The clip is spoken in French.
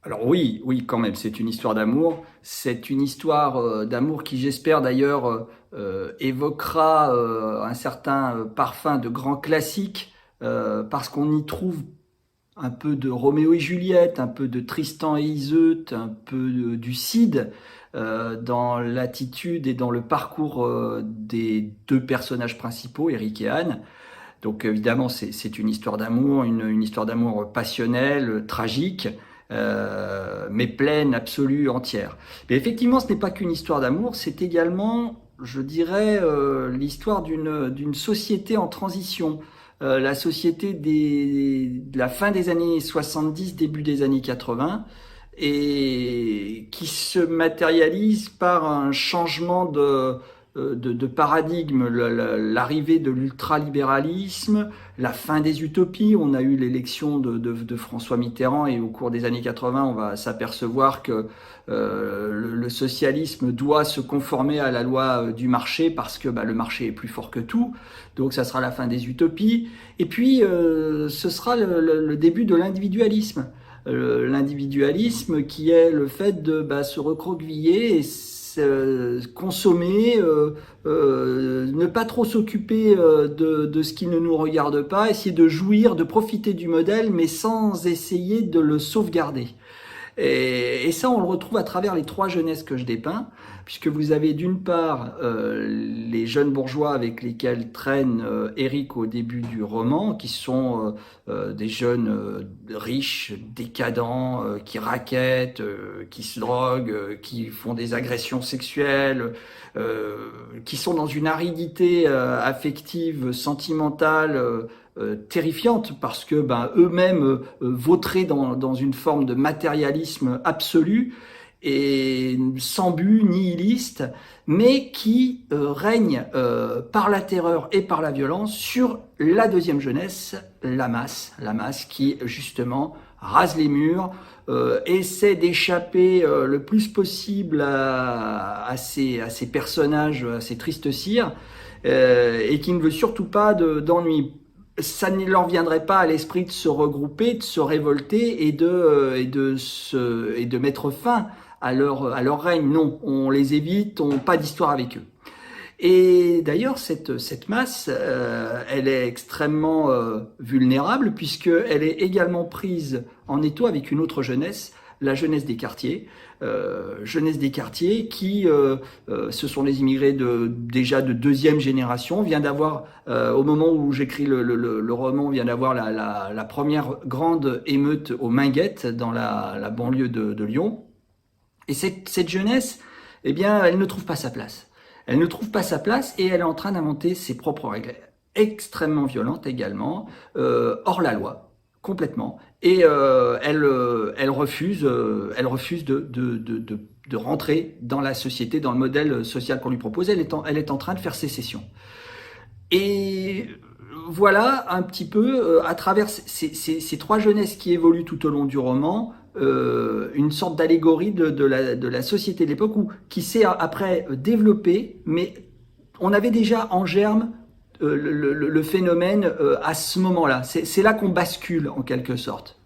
Alors oui, oui, quand même, c'est une histoire d'amour. C'est une histoire d'amour qui, j'espère d'ailleurs, évoquera un certain parfum de grand classique, parce qu'on y trouve un peu de Roméo et Juliette, un peu de Tristan et Iseut, un peu du Cid, dans l'attitude et dans le parcours des deux personnages principaux, Eric et Anne. Donc évidemment, c'est une histoire d'amour, une histoire d'amour passionnelle, tragique, mais pleine, absolue, entière. Mais effectivement, ce n'est pas qu'une histoire d'amour, c'est également, je dirais, l'histoire d'une société en transition. La société de la fin des années 70, début des années 80, et qui se matérialise par un changement de paradigme, l'arrivée de l'ultralibéralisme, la fin des utopies. On a eu l'élection de François Mitterrand et au cours des années 80, on va s'apercevoir que le socialisme doit se conformer à la loi du marché parce que le marché est plus fort que tout. Donc ça sera la fin des utopies. Et puis ce sera le début de l'individualisme. L'individualisme qui est le fait de se recroqueviller et consommer, ne pas trop s'occuper de ce qui ne nous regarde pas, essayer de jouir, de profiter du modèle, mais sans essayer de le sauvegarder. Et ça, on le retrouve à travers les trois jeunesses que je dépeins, puisque vous avez d'une part les jeunes bourgeois avec lesquels traîne Eric au début du roman, qui sont des jeunes riches, décadents, qui raquettent, qui se droguent, qui font des agressions sexuelles, qui sont dans une aridité affective, sentimentale, terrifiante parce que eux-mêmes vautrés dans une forme de matérialisme absolu et sans but, nihiliste, mais qui règne par la terreur et par la violence sur la deuxième jeunesse, la masse qui justement rase les murs, essaie d'échapper le plus possible à ces personnages, à ces tristes cires, et qui ne veut surtout pas d'ennui. Ça ne leur viendrait pas à l'esprit de se regrouper, de se révolter et de mettre fin à leur règne. Non, on les évite, on n'a pas d'histoire avec eux. Et d'ailleurs, cette masse, elle est extrêmement vulnérable puisqu'elle est également prise en étau avec une autre jeunesse, la jeunesse des quartiers. Jeunesse des quartiers qui, ce sont les immigrés déjà de deuxième génération, vient d'avoir, au moment où j'écris le roman, vient d'avoir la première grande émeute aux Minguettes dans la banlieue de Lyon. Et cette jeunesse, eh bien, elle ne trouve pas sa place. Elle ne trouve pas sa place et elle est en train d'inventer ses propres règles, extrêmement violentes également, hors la loi, complètement. Et elle refuse de rentrer dans la société, dans le modèle social qu'on lui propose. Elle est en train de faire sécession. Et voilà un petit peu, à travers ces trois jeunesses qui évoluent tout au long du roman, une sorte d'allégorie de la société de l'époque qui s'est après développée, mais on avait déjà en germe le phénomène à ce moment-là. C'est là qu'on bascule en quelque sorte.